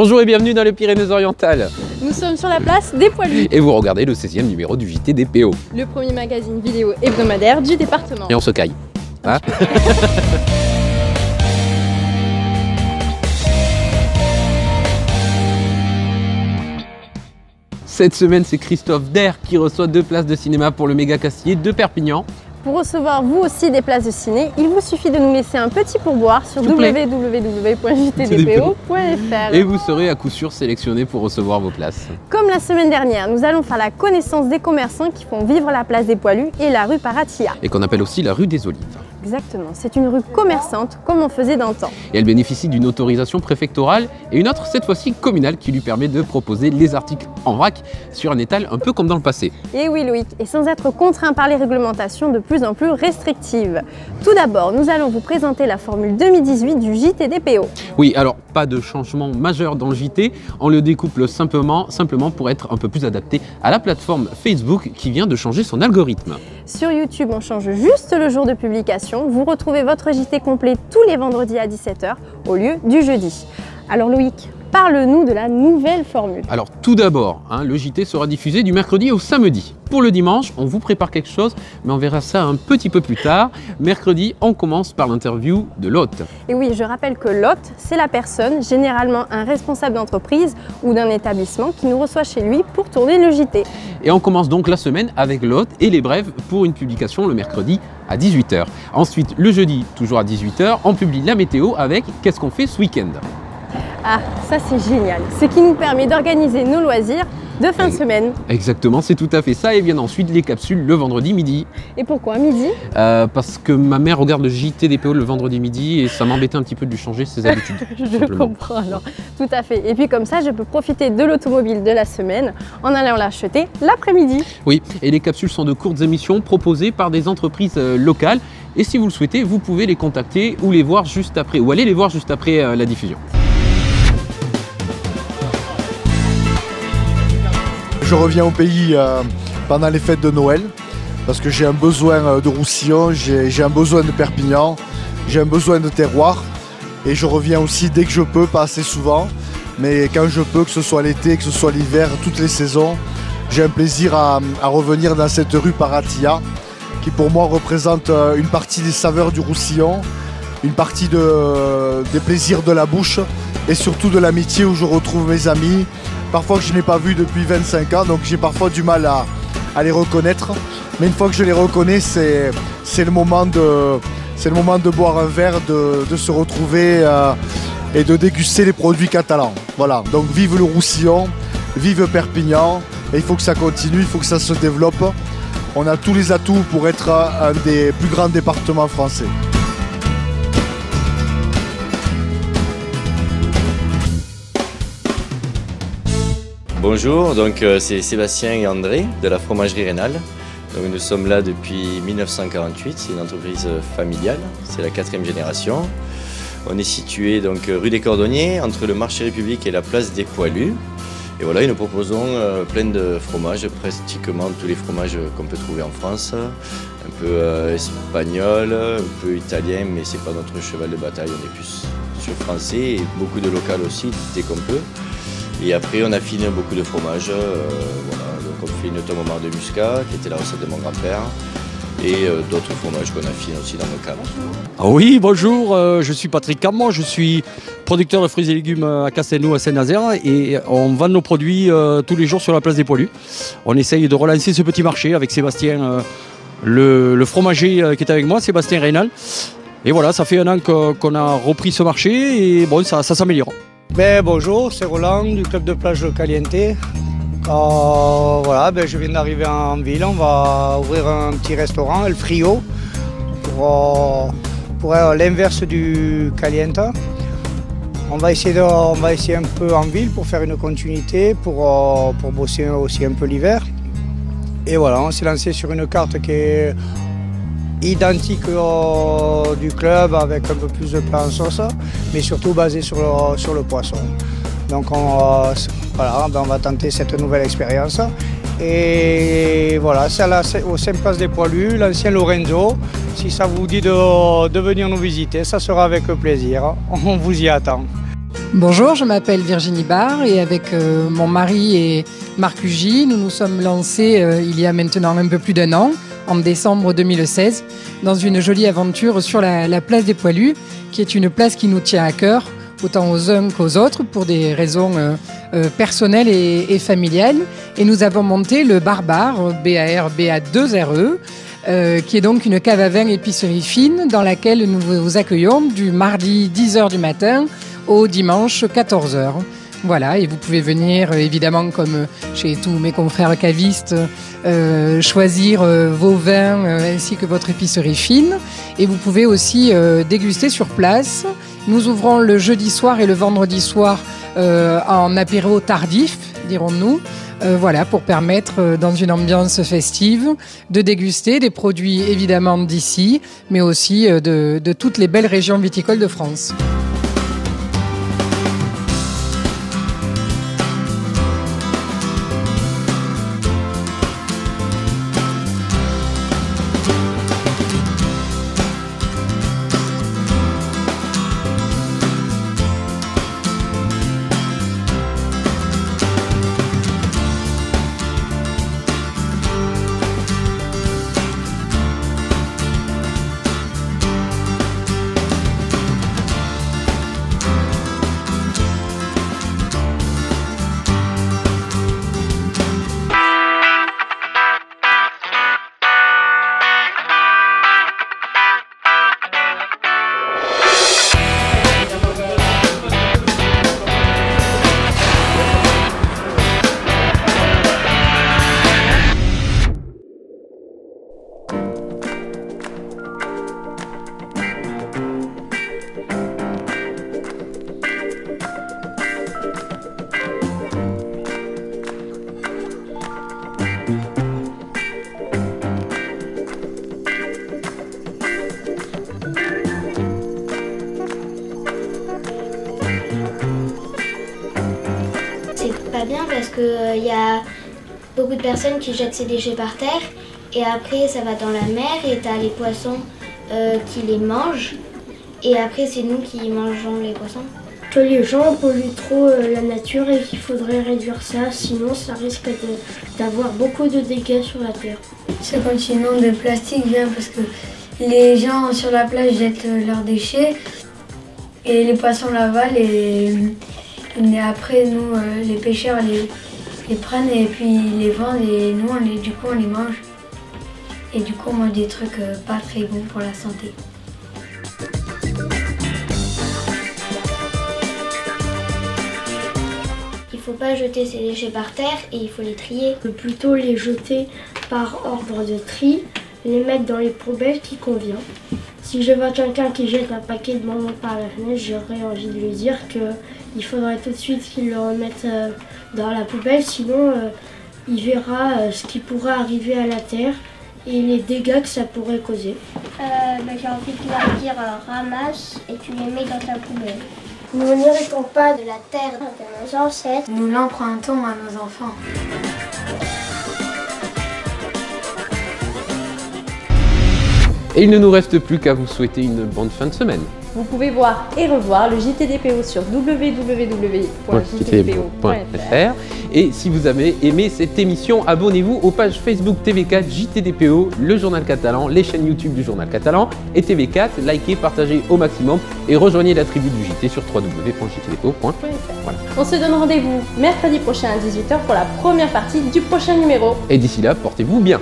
Bonjour et bienvenue dans les Pyrénées-Orientales. Nous sommes sur la place des Poilus. Et vous regardez le 16e numéro du JT des PO. Le premier magazine vidéo hebdomadaire du département. Et on se caille. Hein? Cette semaine, c'est Christophe Der qui reçoit 2 places de cinéma pour le Méga Castillet de Perpignan. Pour recevoir vous aussi des places de ciné, il vous suffit de nous laisser un petit pourboire sur www.jtdpo.fr. Et vous serez à coup sûr sélectionné pour recevoir vos places. Comme la semaine dernière, nous allons faire la connaissance des commerçants qui font vivre la place des Poilus et la rue Paratia. Et qu'on appelle aussi la rue des Olives. Exactement, c'est une rue commerçante comme on faisait d'antan. Et elle bénéficie d'une autorisation préfectorale et une autre, cette fois-ci communale, qui lui permet de proposer les articles en vrac sur un étal un peu comme dans le passé. Et oui Loïc, et sans être contraint par les réglementations de plus en plus restrictives. Tout d'abord, nous allons vous présenter la formule 2018 du JT des PO. Oui, alors pas de changement majeur dans le JT, on le découple simplement pour être un peu plus adapté à la plateforme Facebook qui vient de changer son algorithme. Sur YouTube, on change juste le jour de publication. Vous retrouvez votre JT complet tous les vendredis à 17 h au lieu du jeudi. Alors Loïc, parle-nous de la nouvelle formule. Alors tout d'abord, le JT sera diffusé du mercredi au samedi. Pour le dimanche, on vous prépare quelque chose, mais on verra ça un petit peu plus tard. Mercredi, on commence par l'interview de l'hôte. Et oui, je rappelle que l'hôte, c'est la personne, généralement un responsable d'entreprise ou d'un établissement qui nous reçoit chez lui pour tourner le JT. Et on commence donc la semaine avec l'hôte et les brèves pour une publication le mercredi à 18 h. Ensuite, le jeudi, toujours à 18 h, on publie la météo avec « Qu'est-ce qu'on fait ce week-end ?» Ah, ça c'est génial, ce qui nous permet d'organiser nos loisirs de fin de semaine. Exactement, c'est tout à fait ça. Et bien ensuite, les capsules le vendredi midi. Et pourquoi midi? Parce que ma mère regarde le JT des PO le vendredi midi et ça m'embêtait un petit peu de lui changer ses habitudes. Je comprends alors, tout à fait. Et puis comme ça, je peux profiter de l'automobile de la semaine en allant l'acheter l'après-midi. Oui, et les capsules sont de courtes émissions proposées par des entreprises locales. Et si vous le souhaitez, vous pouvez les contacter ou les voir juste après, ou aller les voir juste après la diffusion. Je reviens au pays pendant les fêtes de Noël parce que j'ai un besoin de Roussillon, j'ai un besoin de Perpignan, j'ai un besoin de terroir et je reviens aussi dès que je peux, pas assez souvent, mais quand je peux, que ce soit l'été, que ce soit l'hiver, toutes les saisons, j'ai un plaisir à revenir dans cette rue Paratia qui pour moi représente une partie des saveurs du Roussillon, une partie des plaisirs de la bouche et surtout de l'amitié où je retrouve mes amis. Parfois que je n'ai pas vu depuis 25 ans, donc j'ai parfois du mal à les reconnaître. Mais une fois que je les reconnais, c'est le moment de boire un verre, de se retrouver et de déguster les produits catalans. Voilà, donc vive le Roussillon, vive Perpignan, et il faut que ça continue, il faut que ça se développe. On a tous les atouts pour être un des plus grands départements français. Bonjour, donc c'est Sébastien et André de la fromagerie Rénal. Donc, nous sommes là depuis 1948, c'est une entreprise familiale, c'est la 4e génération. On est situé donc rue des Cordonniers, entre le marché République et la place des Poilus. Et voilà, nous proposons plein de fromages, pratiquement tous les fromages qu'on peut trouver en France. Un peu espagnol, un peu italien, mais c'est pas notre cheval de bataille, on est plus sur français et beaucoup de local aussi, dès qu'on peut. Et après, on affine beaucoup de fromages. Voilà. Donc on fait notamment de muscat, qui était la recette de mon grand-père, et d'autres fromages qu'on affine aussi dans nos caves. Ah oui, bonjour, je suis Patrick Camon, je suis producteur de fruits et légumes à Castelnau, à Saint-Nazaire, et on vend nos produits tous les jours sur la place des Poilus. On essaye de relancer ce petit marché avec Sébastien, le fromager qui est avec moi, Sébastien Rénal. Et voilà, ça fait 1 an qu'on a repris ce marché, et bon, ça s'améliore. Bonjour, c'est Roland du club de plage de Caliente. Voilà, je viens d'arriver en ville, on va ouvrir un petit restaurant, El Frio, pour l'inverse du Caliente. On va essayer un peu en ville pour faire une continuité, pour bosser aussi un peu l'hiver. Et voilà, on s'est lancé sur une carte qui est identique du club avec un peu plus de plats en sauce, mais surtout basé sur le poisson. Donc on va tenter cette nouvelle expérience. Et voilà, c'est au 5 Place des Poilus, l'ancien Lorenzo. Si ça vous dit de venir nous visiter, ça sera avec plaisir. On vous y attend. Bonjour, je m'appelle Virginie Barre et avec mon mari et Marc Ugy, nous nous sommes lancés il y a maintenant un peu plus d'1 an, en décembre 2016, dans une jolie aventure sur la place des Poilus, qui est une place qui nous tient à cœur, autant aux uns qu'aux autres, pour des raisons personnelles et familiales. Et nous avons monté le Bar-Bar, BAR2RE, qui est donc une cave à vin épicerie fine dans laquelle nous vous accueillons du mardi 10h du matin au dimanche 14h. Voilà, et vous pouvez venir évidemment comme chez tous mes confrères cavistes choisir vos vins ainsi que votre épicerie fine, et vous pouvez aussi déguster sur place. Nous ouvrons le jeudi soir et le vendredi soir en apéro tardif, dirons-nous. Voilà, pour permettre, dans une ambiance festive, de déguster des produits évidemment d'ici, mais aussi de toutes les belles régions viticoles de France. Pas bien parce qu'il y a beaucoup de personnes qui jettent ces déchets par terre et après ça va dans la mer et t'as les poissons qui les mangent et après c'est nous qui mangeons les poissons. Que les gens polluent trop la nature et qu'il faudrait réduire ça, sinon ça risque d'avoir beaucoup de dégâts sur la terre. Ce continent de plastique vient parce que les gens sur la plage jettent leurs déchets et les poissons l'avalent et après nous les pêcheurs les prennent et puis les vendent et nous du coup on les mange et du coup on mange des trucs pas très bons pour la santé. Il faut pas jeter ces déchets par terre et il faut les trier. On peut plutôt les jeter par ordre de tri, les mettre dans les poubelles qui convient. Si je vois quelqu'un qui jette un paquet de bonbons par la fenêtre, j'aurais envie de lui dire qu'il faudrait tout de suite qu'il le remette dans la poubelle, sinon il verra ce qui pourrait arriver à la terre et les dégâts que ça pourrait causer. J'ai envie de leur dire ramasse et tu les mets dans ta poubelle. Nous n'héritons pas de la terre de nos ancêtres, nous l'empruntons à nos enfants. Et il ne nous reste plus qu'à vous souhaiter une bonne fin de semaine. Vous pouvez voir et revoir le JTDPO sur www.jtdpo.fr. Et si vous avez aimé cette émission, abonnez-vous aux pages Facebook TV4 JTDPO, le journal catalan, les chaînes YouTube du journal catalan et TV4. Likez, partagez au maximum et rejoignez la tribu du JT sur www.jtdpo.fr. Voilà. On se donne rendez-vous mercredi prochain à 18h pour la première partie du prochain numéro. Et d'ici là, portez-vous bien.